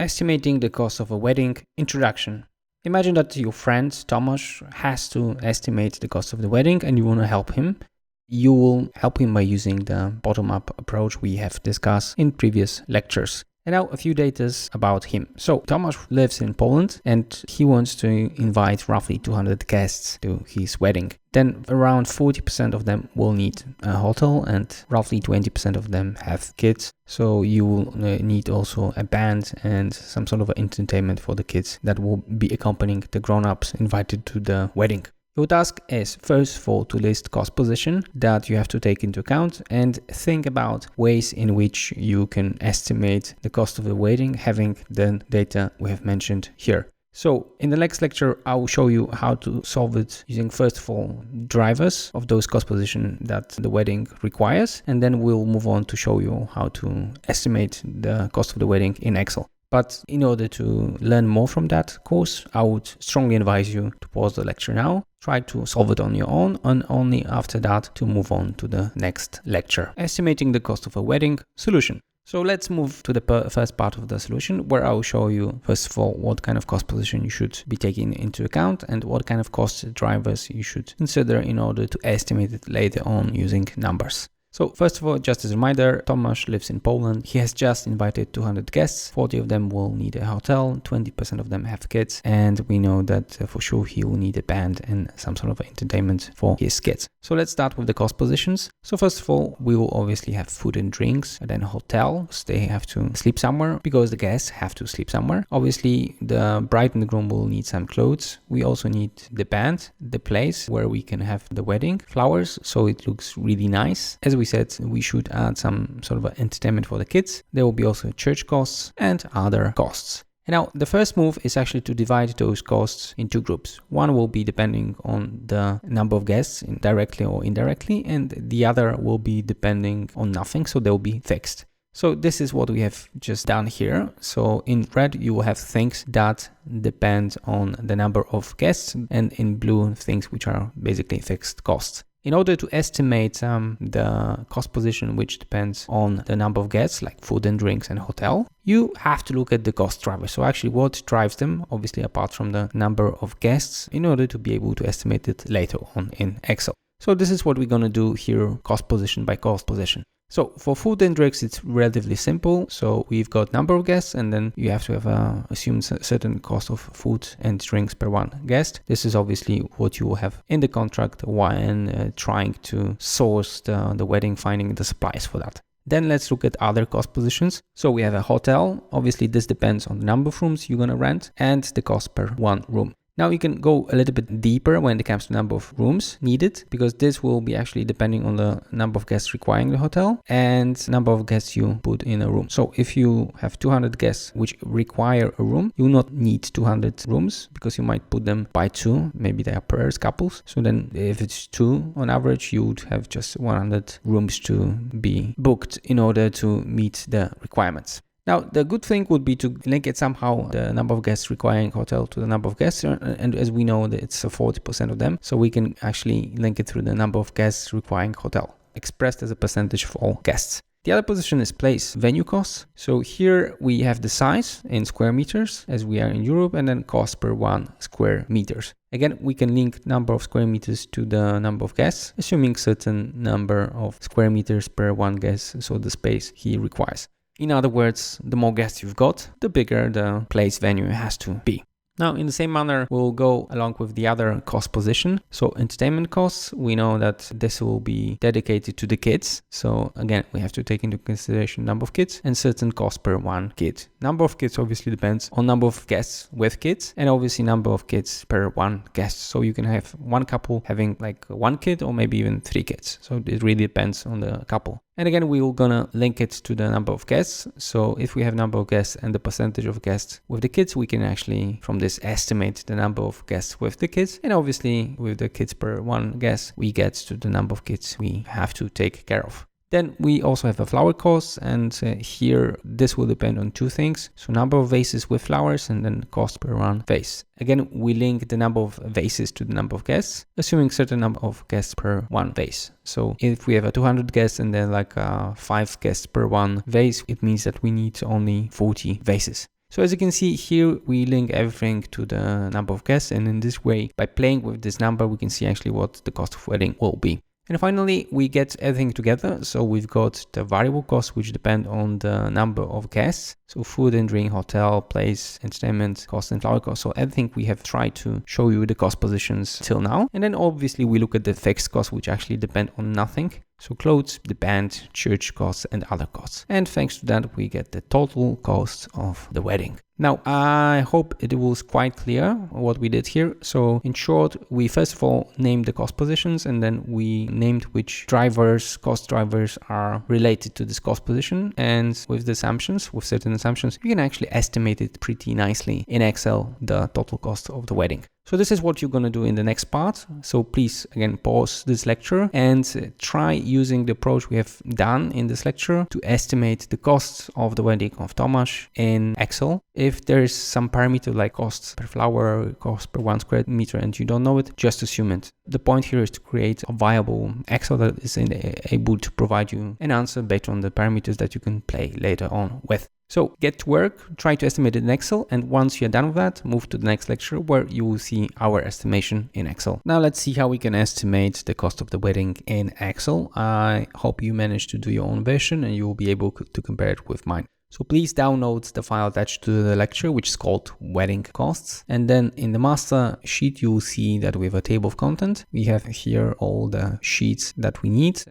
Estimating the cost of a wedding. Introduction. Imagine that your friend Tomasz has to estimate the cost of the wedding and you want to help him. You will help him by using the bottom-up approach we have discussed in previous lectures. And now a few data about him. So Tomasz lives in Poland and he wants to invite roughly 200 guests to his wedding. Then around 40% of them will need a hotel and roughly 20% of them have kids. So you will need also a band and some sort of entertainment for the kids that will be accompanying the grown-ups invited to the wedding. Your task is first of all to list cost position that you have to take into account and think about ways in which you can estimate the cost of the wedding having the data we have mentioned here. So in the next lecture, I will show you how to solve it using first of all drivers of those cost position that the wedding requires, and then we'll move on to show you how to estimate the cost of the wedding in Excel. But in order to learn more from that course, I would strongly advise you to pause the lecture now, try to solve it on your own, and only after that to move on to the next lecture. Estimating the cost of a wedding solution. So let's move to the first part of the solution, where I will show you, first of all, what kind of cost position you should be taking into account and what kind of cost drivers you should consider in order to estimate it later on using numbers. So first of all, just as a reminder, Tomasz lives in Poland. He has just invited 200 guests. 40 of them will need a hotel, 20% of them have kids, and we know that for sure he will need a band and some sort of entertainment for his kids. So let's start with the cost positions. So first of all, we will obviously have food and drinks, and then a hotel. So they have to sleep somewhere because the guests have to sleep somewhere. Obviously, the bride and the groom will need some clothes. We also need the band, the place where we can have the wedding, flowers, so it looks really nice. As we said, we should add some sort of entertainment for the kids. There will be also church costs and other costs. And now the first move is actually to divide those costs into groups. One will be depending on the number of guests, directly or indirectly, and the other will be depending on nothing, so they'll be fixed. So this is what we have just done here. So in red, you will have things that depend on the number of guests, and in blue, things which are basically fixed costs. In order to estimate the cost position, which depends on the number of guests, like food and drinks and hotel, you have to look at the cost drivers. So actually what drives them, obviously apart from the number of guests, in order to be able to estimate it later on in Excel. So this is what we're going to do here, cost position by cost position. So for food and drinks, it's relatively simple. So we've got number of guests, and then you have to have assumed certain cost of food and drinks per one guest. This is obviously what you will have in the contract when trying to source the wedding, finding the supplies for that. Then let's look at other cost positions. So we have a hotel. Obviously, this depends on the number of rooms you're going to rent and the cost per one room. Now you can go a little bit deeper when it comes to number of rooms needed, because this will be actually depending on the number of guests requiring the hotel and number of guests you put in a room. So if you have 200 guests which require a room, you will not need 200 rooms because you might put them by two, maybe they are pairs, couples. So then if it's two on average, you would have just 100 rooms to be booked in order to meet the requirements. Now, the good thing would be to link it somehow, the number of guests requiring hotel to the number of guests. And as we know, that it's 40% of them. So we can actually link it through the number of guests requiring hotel, expressed as a percentage of all guests. The other position is place venue costs. So here we have the size in square meters as we are in Europe, and then cost per 1 square meters. Again, we can link number of square meters to the number of guests, assuming certain number of square meters per one guest, so the space he requires. In other words, the more guests you've got, the bigger the place venue has to be. Now, in the same manner, we'll go along with the other cost position. So entertainment costs, we know that this will be dedicated to the kids. So again, we have to take into consideration number of kids and certain cost per one kid. Number of kids obviously depends on number of guests with kids, and obviously number of kids per one guest. So you can have one couple having like one kid or maybe even 3 kids. So it really depends on the couple. And again, we're gonna link it to the number of guests. So if we have number of guests and the percentage of guests with the kids, we can actually from this estimate the number of guests with the kids. And obviously with the kids per one guest, we get to the number of kids we have to take care of. Then we also have a flower cost, and here this will depend on 2 things. So number of vases with flowers and then cost per one vase. Again, we link the number of vases to the number of guests, assuming certain number of guests per one vase. So if we have a 200 guests and then like 5 guests per one vase, it means that we need only 40 vases. So as you can see here, we link everything to the number of guests, and in this way, by playing with this number, we can see actually what the cost of wedding will be. And finally, we get everything together. So we've got the variable costs, which depend on the number of guests. So food and drink, hotel, place, entertainment, cost and flower cost. So everything we have tried to show you the cost positions till now. And then obviously we look at the fixed costs, which actually depend on nothing. So clothes, the band, church costs, and other costs. And thanks to that, we get the total cost of the wedding. Now, I hope it was quite clear what we did here. So in short, we first of all named the cost positions, and then we named which cost drivers are related to this cost position. And with certain assumptions, you can actually estimate it pretty nicely in Excel, the total cost of the wedding. So this is what you're going to do in the next part. So please, again, pause this lecture and try using the approach we have done in this lecture to estimate the costs of the wedding of Tomasz in Excel. If there is some parameter like cost per flower, cost per 1 square meter, and you don't know it, just assume it. The point here is to create a viable Excel that is able to provide you an answer based on the parameters that you can play later on with. So get to work, try to estimate it in Excel, and once you're done with that, move to the next lecture where you will see our estimation in Excel. Now let's see how we can estimate the cost of the wedding in Excel. I hope you managed to do your own version and you will be able to compare it with mine. So please download the file attached to the lecture, which is called Wedding Costs. And then in the master sheet, you will see that we have a table of content. We have here all the sheets that we need.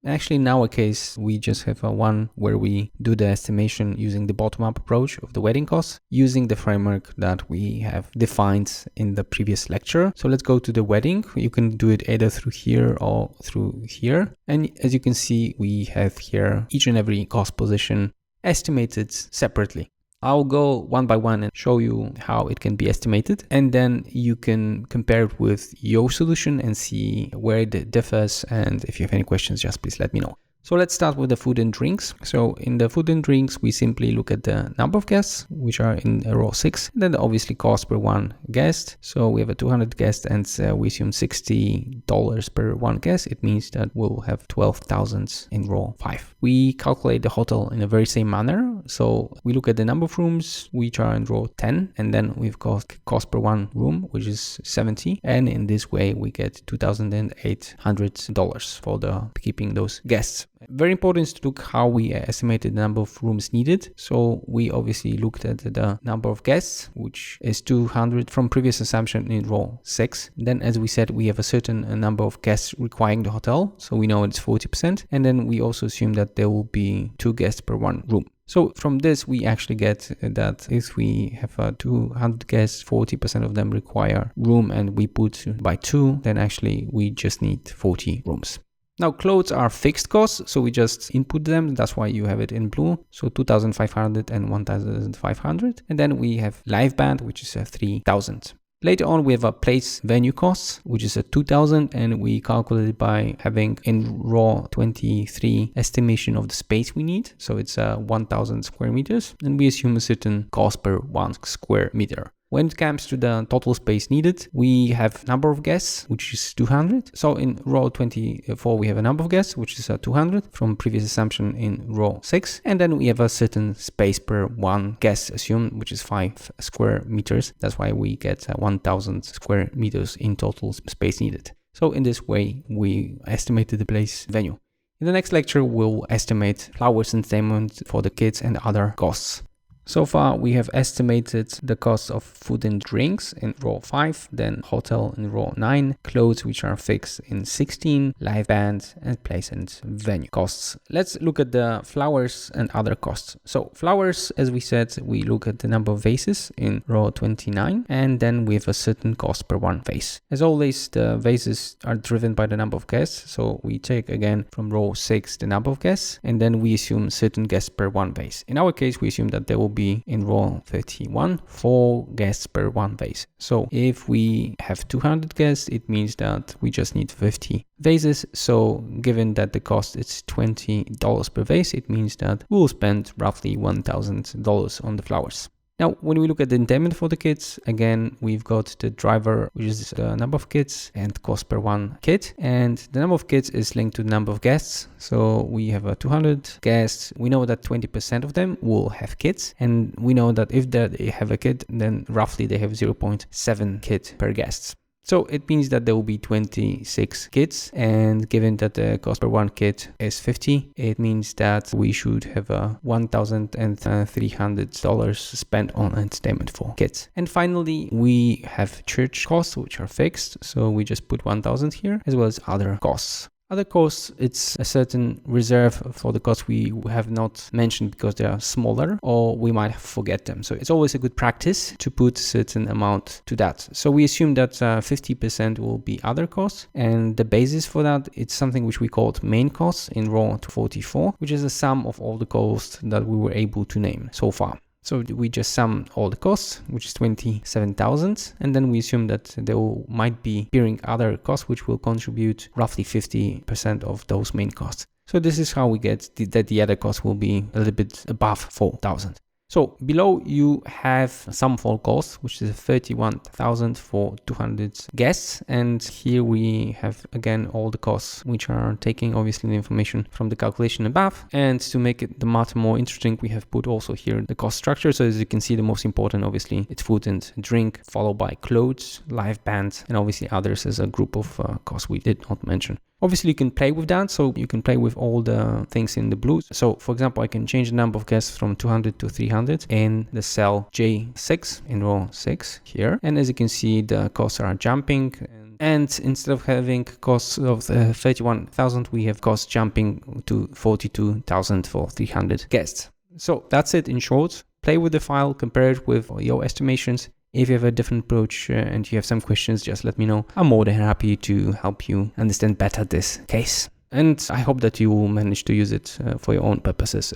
Actually, in our case, we just have one where we do the estimation using the bottom-up approach of the wedding costs, using the framework that we have defined in the previous lecture. So let's go to the wedding. You can do it either through here or through here. And as you can see, we have here each and every cost position estimated separately. I'll go one by one and show you how it can be estimated, and then you can compare it with your solution and see where it differs. And if you have any questions, just please let me know. So let's start with the food and drinks. So in the food and drinks, we simply look at the number of guests, which are in row 6, and then obviously cost per one guest. So we have a 200 guests and we assume $60 per one guest. It means that we'll have 12,000 in row 5. We calculate the hotel in a very same manner. So we look at the number of rooms, which are in row 10, and then we've got cost per one room, which is 70. And in this way, we get $2,800 for keeping those guests. Very important to look how we estimated the number of rooms needed. So we obviously looked at the number of guests, which is 200 from previous assumption in row 6. Then, as we said, we have a certain number of guests requiring the hotel. So we know it's 40%. And then we also assume that there will be 2 guests per one room. So from this, we actually get that if we have 200 guests, 40% of them require room, and we put by 2, then actually we just need 40 rooms. Now, clothes are fixed costs, so we just input them. That's why you have it in blue. So 2,500 and 1,500. And then we have live band, which is 3,000. Later on, we have a place venue costs, which is 2,000, and we calculate it by having in row 23 estimation of the space we need. So it's 1,000 square meters, and we assume a certain cost per 1 square meter. When it comes to the total space needed, we have number of guests, which is 200. So in row 24, we have a number of guests, which is 200 from previous assumption in row 6. And then we have a certain space per one guest assumed, which is 5 square meters. That's why we get 1,000 square meters in total space needed. So in this way, we estimated the place venue. In the next lecture, we'll estimate flowers entertainment for the kids and other costs. So far, we have estimated the cost of food and drinks in row 5, then hotel in row 9, clothes which are fixed in 16, live band, and place and venue costs. Let's look at the flowers and other costs. So flowers, as we said, we look at the number of vases in row 29, and then we have a certain cost per one vase. As always, the vases are driven by the number of guests. So we take again from row 6 the number of guests, and then we assume certain guests per one vase. In our case, we assume that there will be in row 31 4 guests per one vase. So if we have 200 guests, it means that we just need 50 vases. So given that the cost is $20 per vase, it means that we'll spend roughly $1,000 on the flowers. Now, when we look at the endowment for the kids, again, we've got the driver, which is the number of kids and cost per one kid. And the number of kids is linked to the number of guests. So we have 200 guests. We know that 20% of them will have kids. And we know that if they have a kid, then roughly they have 0.7 kid per guest. So it means that there will be 26 kids, and given that the cost per one kid is 50, it means that we should have $1,300 spent on entertainment for kids. And finally, we have church costs, which are fixed. So we just put 1,000 here, as well as other costs. Other costs, it's a certain reserve for the costs we have not mentioned because they are smaller or we might forget them. So it's always a good practice to put a certain amount to that. So we assume that 50% will be other costs, and the basis for that, it's something which we called main costs in row 44, which is the sum of all the costs that we were able to name so far. So we just sum all the costs, which is 27,000, and then we assume that there might be appearing other costs which will contribute roughly 50% of those main costs. So this is how we get that the other costs will be a little bit above 4,000. So below you have sum of all costs, which is 31,000 for 200 guests. And here we have again all the costs, which are taking obviously the information from the calculation above. And to make it the math more interesting, we have put also here the cost structure. So as you can see, the most important obviously it's food and drink, followed by clothes, live band, and obviously others as a group of costs we did not mention. Obviously, you can play with that, so you can play with all the things in the blue. So, for example, I can change the number of guests from 200 to 300 in the cell J6 in row 6 here. And as you can see, the costs are jumping. And instead of having costs of 31,000, we have costs jumping to 42,000 for 300 guests. So that's it in short. Play with the file, compare it with your estimations. If you have a different approach and you have some questions, just let me know. I'm more than happy to help you understand better this case. And I hope that you will manage to use it for your own purposes.